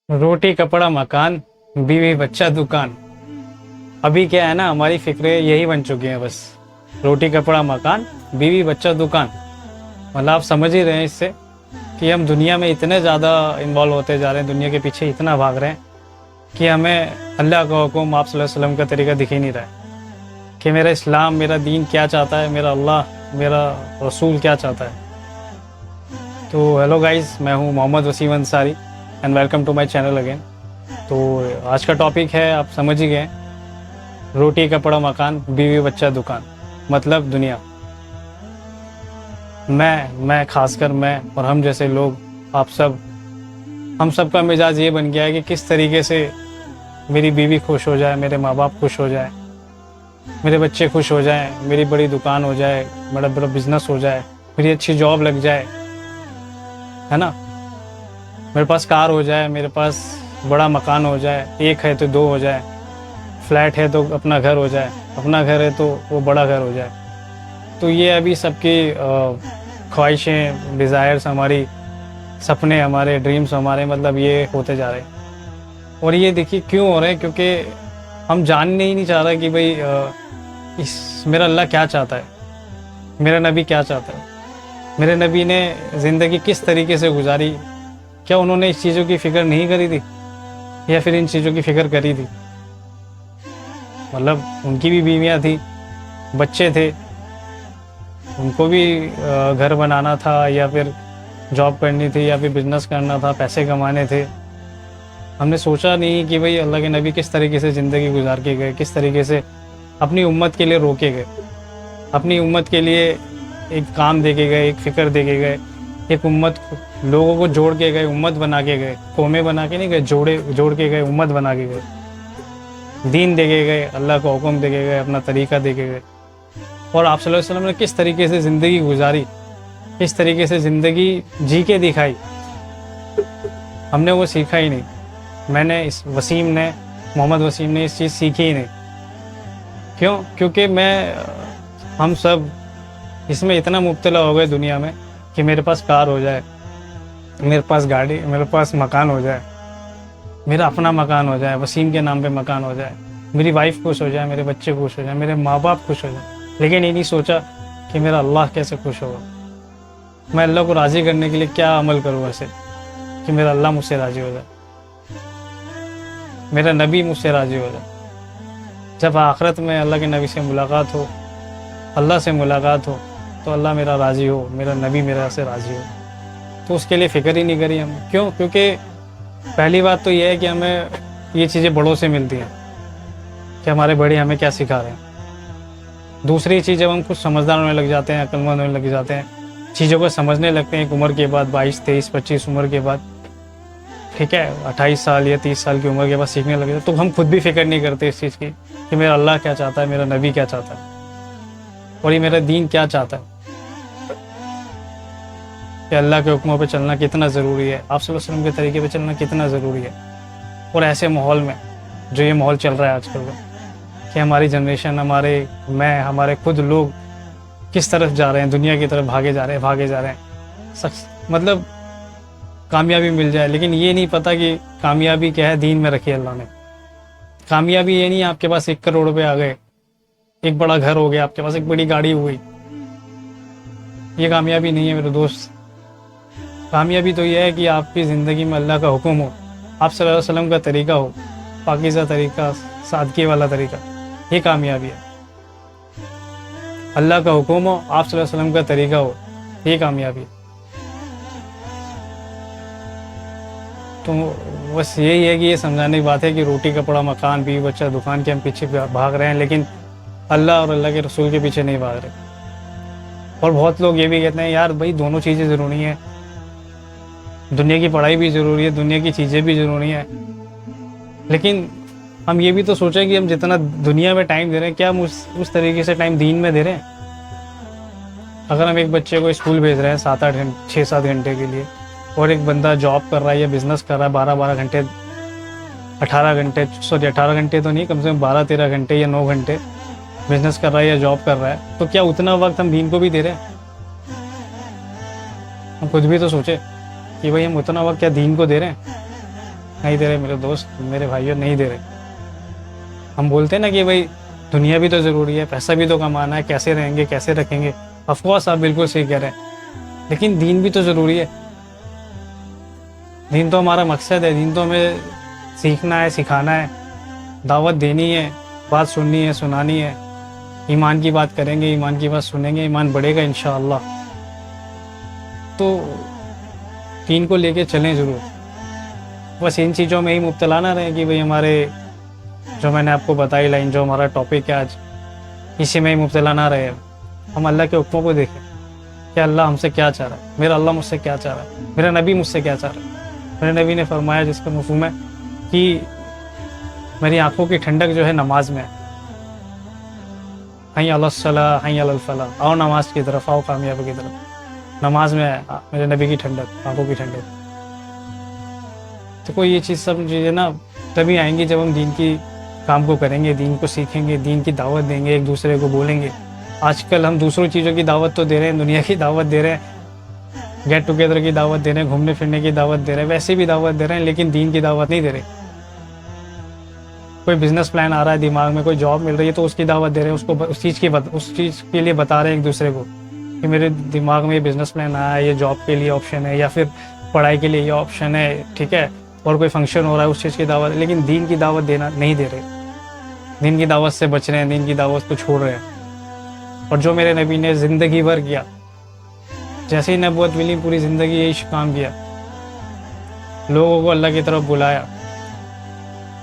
रोटी कपड़ा मकान, बीवी बच्चा दुकान। अभी क्या है ना, हमारी फिक्रें यही बन चुकी हैं बस। रोटी कपड़ा मकान, बीवी बच्चा दुकान। मतलब आप समझ ही रहे हैं इससे कि हम दुनिया में इतने ज़्यादा इन्वॉल्व होते जा रहे हैं, दुनिया के पीछे इतना भाग रहे हैं कि हमें अल्लाह का हुक्म, आप सल्लल्लाहु अलैहि वसल्लम का तरीका दिख ही नहीं रहा है कि मेरा इस्लाम, मेरा दीन क्या चाहता है, मेरा अल्लाह, मेरा रसूल क्या चाहता है। तो हेलो गाइस, मैं हूँ Mohammad Wasim Ansari and welcome to my channel again. तो आज का टॉपिक है, आप समझ ही गए, रोटी कपड़ा मकान, बीवी बच्चा दुकान, मतलब दुनिया। मैं खासकर मैं और हम जैसे लोग, आप सब, हम सब का मिजाज ये बन गया है कि किस तरीके से मेरी बीवी खुश हो जाए, मेरे माँ बाप खुश हो जाए, मेरे बच्चे खुश हो जाएं, मेरी बड़ी दुकान हो जाए, मेरा बड़ा बिजनेस हो जाए, मेरी अच्छी जॉब लग जाए, है ना, मेरे पास कार हो जाए, मेरे पास बड़ा मकान हो जाए, एक है तो दो हो जाए, फ्लैट है तो अपना घर हो जाए, अपना घर है तो वो बड़ा घर हो जाए। तो ये अभी सबकी ख्वाहिशें, डिज़ायर्स, हमारी सपने, हमारे ड्रीम्स, हमारे मतलब ये होते जा रहे हैं। और ये देखिए क्यों हो रहे हैं, क्योंकि हम जानने ही नहीं चाह रहे कि भाई इस मेरा अल्लाह क्या चाहता है, मेरा नबी क्या चाहता है, मेरे नबी ने ज़िंदगी किस तरीके से गुजारी। क्या उन्होंने इस चीज़ों की फ़िक्र नहीं करी थी, या फिर इन चीज़ों की फ़िक्र करी थी? मतलब उनकी भी बीवियाँ थी, बच्चे थे, उनको भी घर बनाना था, या फिर जॉब करनी थी, या फिर बिजनेस करना था, पैसे कमाने थे। हमने सोचा नहीं कि भाई अल्लाह के नबी किस तरीके से ज़िंदगी गुजार के गए, किस तरीके से अपनी उम्मत के लिए रोके गए, अपनी उम्मत के लिए एक काम दे के गए, एक फ़िक्र दे के गए, एक उम्मत को, लोगों को जोड़ के गए, उम्मत बना के गए, कौमें बना के नहीं गए, जोड़ के गए, उम्मत बना के गए, दीन दे के गए, अल्लाह का हुक्म दे के गए, अपना तरीका दे के गए। और आप सल्लल्लाहु अलैहि वसल्लम ने किस तरीके से ज़िंदगी गुजारी, किस तरीके से ज़िंदगी जी के दिखाई, हमने वो सीखा ही नहीं। मैंने, इस वसीम ने, मोहम्मद वसीम ने इस चीज़ सीखी ही नहीं। क्यों? क्योंकि हम सब इसमें इतना मुब्तला हो गए दुनिया में कि मेरे पास कार हो जाए, मेरे पास गाड़ी, मेरे पास मकान हो जाए, मेरा अपना मकान हो जाए, वसीम के नाम पे मकान हो जाए, मेरी वाइफ खुश हो जाए, मेरे बच्चे खुश हो जाए, मेरे माँ बाप खुश हो जाए। लेकिन ये नहीं सोचा कि मेरा अल्लाह कैसे खुश होगा, मैं अल्लाह को राज़ी करने के लिए क्या अमल करूँ ऐसे कि मेरा अल्लाह मुझसे राज़ी हो जाए, मेरा नबी मुझसे राज़ी हो जाए। जब आखिरत में अल्लाह के नबी से मुलाकात हो, अल्लाह से मुलाकात हो, तो अल्लाह मेरा राज़ी हो, मेरा नबी मेरा से राज़ी हो। तो उसके लिए फ़िक्र ही नहीं करी हम। क्यों? क्योंकि पहली बात तो ये है कि हमें ये चीज़ें बड़ों से मिलती हैं कि हमारे बड़े हमें क्या सिखा रहे हैं। दूसरी चीज़, जब हम कुछ समझदार होने लग जाते हैं, अक्लमंद होने लग जाते हैं, चीज़ों को समझने लगते हैं एक उम्र के बाद, 22, 23, 25 उम्र के बाद, ठीक है, 28 साल या 30 साल की उम्र के बाद सीखने लगे, तो हम खुद भी फ़िक्र नहीं करते इस चीज़ की कि मेरा अल्लाह क्या चाहता है, मेरा नबी क्या चाहता है, और ये मेरा दीन क्या चाहता है, कि अल्लाह के हुक्मों पे चलना कितना ज़रूरी है, आप सल्लल्लाहु अलैहि वसल्लम के तरीके पे चलना कितना ज़रूरी है। और ऐसे माहौल में, जो ये माहौल चल रहा है आजकल का, कि हमारी जनरेशन, हमारे खुद लोग किस तरफ जा रहे हैं, दुनिया की तरफ भागे जा रहे हैं। मतलब कामयाबी मिल जाए, लेकिन ये नहीं पता कि कामयाबी क्या है, दीन में रखी है अल्लाह ने। कामयाबी ये नहीं है आपके पास 1 करोड़ रुपए आ गए, एक बड़ा घर हो गया आपके पास, एक बड़ी गाड़ी हो गई, ये कामयाबी नहीं है मेरे दोस्त। कामयाबी तो ये है कि आपकी ज़िंदगी में अल्लाह का हुक्म हो, आप सल्लल्लाहु अलैहि वसल्लम का तरीका हो, पाकीज़ा तरीका, सादगी वाला तरीका, ये कामयाबी है। अल्लाह का हुक्म हो, आप सल्लल्लाहु अलैहि वसल्लम का तरीका हो, ये कामयाबी है। तो बस यही है कि ये समझाने की बात है कि रोटी कपड़ा मकान, बीवी बच्चा दुकान के हम पीछे भाग रहे हैं, लेकिन अल्लाह और अल्लाह के रसूल के पीछे नहीं भाग रहे। और बहुत लोग ये भी कहते हैं, यार भाई दोनों चीज़ें ज़रूरी हैं, दुनिया की पढ़ाई भी ज़रूरी है, दुनिया की चीज़ें भी ज़रूरी हैं, लेकिन हम ये भी तो सोचें कि हम जितना दुनिया में टाइम दे रहे हैं, क्या हम उस तरीके से टाइम दीन में दे रहे हैं? अगर हम एक बच्चे को स्कूल भेज रहे हैं 7-8 घंटे, 6-7 घंटे के लिए, और एक बंदा जॉब कर रहा है या बिज़नेस कर रहा है 12-12 घंटे, 18 घंटे, सॉरी 18 घंटे तो नहीं, कम से कम 12-13 घंटे या 9 घंटे बिज़नेस कर रहा है या जॉब कर रहा है, तो क्या उतना वक्त हम दीन को भी दे रहे हैं? हम खुद भी तो सोचे कि भाई हम उतना वक्त क्या दीन को दे रहे हैं? नहीं दे रहे मेरे दोस्त, मेरे भाइयों, नहीं दे रहे। हम बोलते हैं ना कि भाई दुनिया भी तो ज़रूरी है, पैसा भी तो कमाना है, कैसे रहेंगे, कैसे रखेंगे। ऑफकोर्स आप बिल्कुल सही कह रहे हैं, लेकिन दीन भी तो ज़रूरी है। दीन तो हमारा मकसद है, दीन तो हमें सीखना है, सिखाना है, दावत देनी है, बात सुननी है, सुनानी है। ईमान की बात करेंगे, ईमान की बात सुनेंगे, ईमान बढ़ेगा इंशाअल्लाह। तो दीन को लेके चलें ज़रूर। बस इन चीज़ों में ही मुब्तला ना रहें कि भाई हमारे जो मैंने आपको बताई लाइन, जो हमारा टॉपिक है आज, इसी में ही मुब्तला ना रहे। हम अल्लाह के हुक्मों को देखें कि अल्लाह हमसे क्या चाह रहा है, मेरा अल्लाह मुझसे क्या चाह रहा है, मेरा नबी मुझसे क्या चाह रहा है। मेरे नबी ने फरमाया, जिसका मफ़हूम है कि मेरी आंखों की ठंडक जो है नमाज में है। हई अलस्सलाह, हई अलल फलाह, आओ नमाज की तरफ, आओ कामयाबी की तरफ। नमाज में है मेरे नबी की ठंडक, आंखों की ठंडक। तो कोई ये चीज़, सब चीज़ें ना तभी आएंगी जब हम दीन की काम को करेंगे, दीन को सीखेंगे, दीन की दावत देंगे, एक दूसरे को बोलेंगे। आजकल हम दूसरों चीज़ों की दावत तो दे रहे हैं, दुनिया की दावत दे रहे हैं, गेट टुगेदर की दावत दे रहे हैं, घूमने फिरने की दावत दे रहे हैं, वैसे भी दावत दे रहे हैं, लेकिन दीन की दावत नहीं दे रहे। कोई बिजनेस प्लान आ रहा है दिमाग में, कोई जॉब मिल रही है तो उसकी दावत दे रहे हैं, उसको उस चीज़ के लिए बता रहे हैं एक दूसरे को कि मेरे दिमाग में ये बिजनेस प्लान आया है, ये जॉब के लिए ऑप्शन है, या फिर पढ़ाई के लिए ये ऑप्शन है, ठीक है। और कोई फंक्शन हो रहा है, उस चीज़ की दावत, लेकिन दीन की दावत देना नहीं दे रहे। दीन की दावत से बच रहे हैं, दीन की दावत को छोड़ रहे हैं। और जो मेरे नबी ने ज़िंदगी भर किया, जैसे ही नबूवत मिली, पूरी ज़िंदगी यही काम किया, लोगों को अल्लाह की तरफ बुलाया,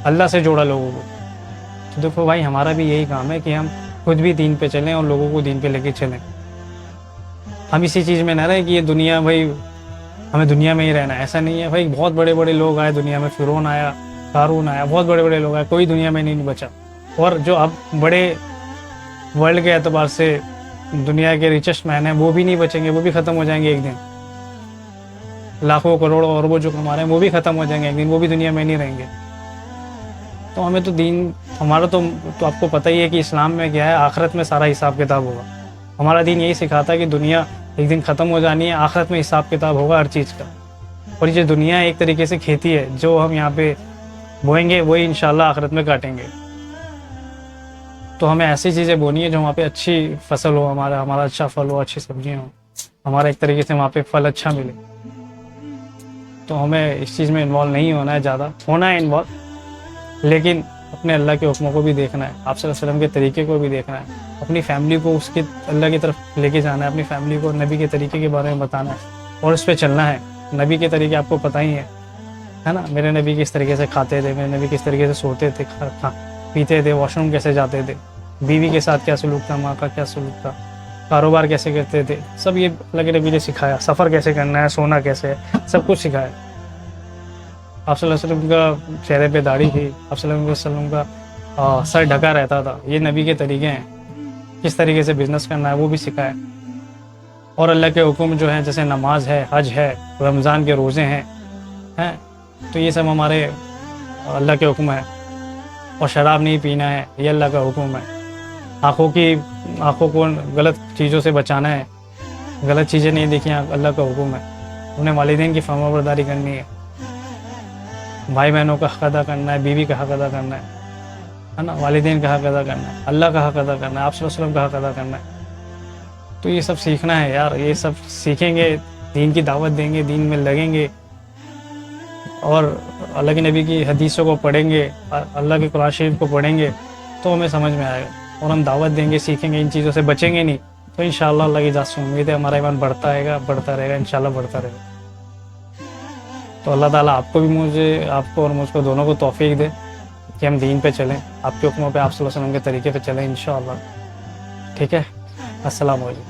अल्लाह से जोड़ा लोगों को। तो देखो भाई, हमारा भी यही काम है कि हम खुद भी दीन पे चलें और लोगों को दीन पे लेके चलें। हम इसी चीज़ में ना रहे कि ये दुनिया, भाई हमें दुनिया में ही रहना है, ऐसा नहीं है भाई। बहुत बड़े बड़े लोग आए दुनिया में, फिरौन आया, कारून आया, बहुत बड़े बड़े लोग आए, कोई दुनिया में नहीं बचा। और जो अब बड़े वर्ल्ड के एतबार से दुनिया के रिचेस्ट मैन हैं, वो भी नहीं बचेंगे, वो भी ख़त्म हो जाएंगे एक दिन। लाखों करोड़ों अरबों जो कमा रहे हैं, वो भी ख़त्म हो जाएंगे एक दिन, वो भी दुनिया में नहीं रहेंगे। तो हमें तो दीन, हमारा तो आपको पता ही है कि इस्लाम में क्या है, आखिरत में सारा हिसाब किताब होगा। हमारा दीन यही सिखाता है कि दुनिया एक दिन ख़त्म हो जानी है, आखिरत में हिसाब किताब होगा हर चीज़ का। और ये दुनिया एक तरीके से खेती है, जो हम यहाँ पे बोएंगे वही इंशाल्लाह आखिरत में काटेंगे। तो हमें ऐसी चीज़ें बोनी है जो वहाँ पे अच्छी फसल हो, हमारा अच्छा फल हो, अच्छी सब्जियाँ हो, हमारा एक तरीके से वहाँ पे फल अच्छा मिले। तो हमें इस चीज़ में इन्वॉल्व नहीं होना है, ज़्यादा होना है इन्वॉल्व, लेकिन अपने अल्लाह के हुक्मों को भी देखना है, आप सल्लल्लाहु अलैहि वसल्लम के तरीके को भी देखना है, अपनी फैमिली को उसके अल्लाह की तरफ लेके जाना है, अपनी फैमिली को नबी के तरीके के बारे में बताना है और उस पर चलना है। नबी के तरीके आपको पता ही है ना। मेरे नबी किस तरीके से खाते थे, मेरे नबी किस तरीके से सोते थे, पीते थे, वॉशरूम कैसे जाते थे, बीवी के साथ क्या सलूक था, माँ का क्या सलूक था, कारोबार कैसे करते थे, सब ये अल्लाह के नबी ने सिखाया। सफ़र कैसे करना है, सोना कैसे है, सब कुछ सिखाया। आप सल्लल्लाहु अलैहि वसल्लम का चेहरे पे दाढ़ी थी, आप सल्लल्लाहु अलैहि वसल्लम का सर ढका रहता था। ये नबी के तरीके हैं। किस तरीके से बिज़नेस करना है वो भी सिखाया। और अल्लाह के हुक्म जो हैं, जैसे नमाज है, हज है, रमज़ान के रोज़े हैं, तो ये सब हमारे अल्लाह के हुक्म है। और शराब नहीं पीना है, ये अल्लाह का हुक्म है। आँखों को गलत चीज़ों से बचाना है, गलत चीज़ें नहीं देखी, अल्लाह का हुक्म है। उन्हें वालिदैन की फरमाबरदारी करनी है, भाई बहनों का हक़ अदा करना है, बीवी का हक़ अदा करना है ना, वालिदैन का हक़ अदा करना है, अल्लाह का हक़ अदा करना है, आप सल्लल्लाहु अलैहि वसल्लम का हक़ अदा करना है। तो ये सब सीखना है यार, ये सब सीखेंगे, दीन की दावत देंगे, दीन में लगेंगे और अल्लाह के नबी की हदीसों को पढ़ेंगे, अल्लाह के कुरान शरीफ को पढ़ेंगे, तो हमें समझ में आएगा। और हम दावत देंगे, सीखेंगे, इन चीज़ों से बचेंगे नहीं, तो इंशाअल्लाह अल्लाह की इजाज़त से उम्मीद है हमारा ईमान बढ़ता रहेगा इंशाअल्लाह बढ़ता रहेगा। तो अल्लाह ताला आपको और मुझको दोनों को तौफीक दे कि हम दीन पे चलें, आपके हुक्मों पे, आप सल्लल्लाहु अलैहि वसल्लम के तरीके पे चलें इंशाअल्लाह। ठीक है, अस्सलाम वालेकुम।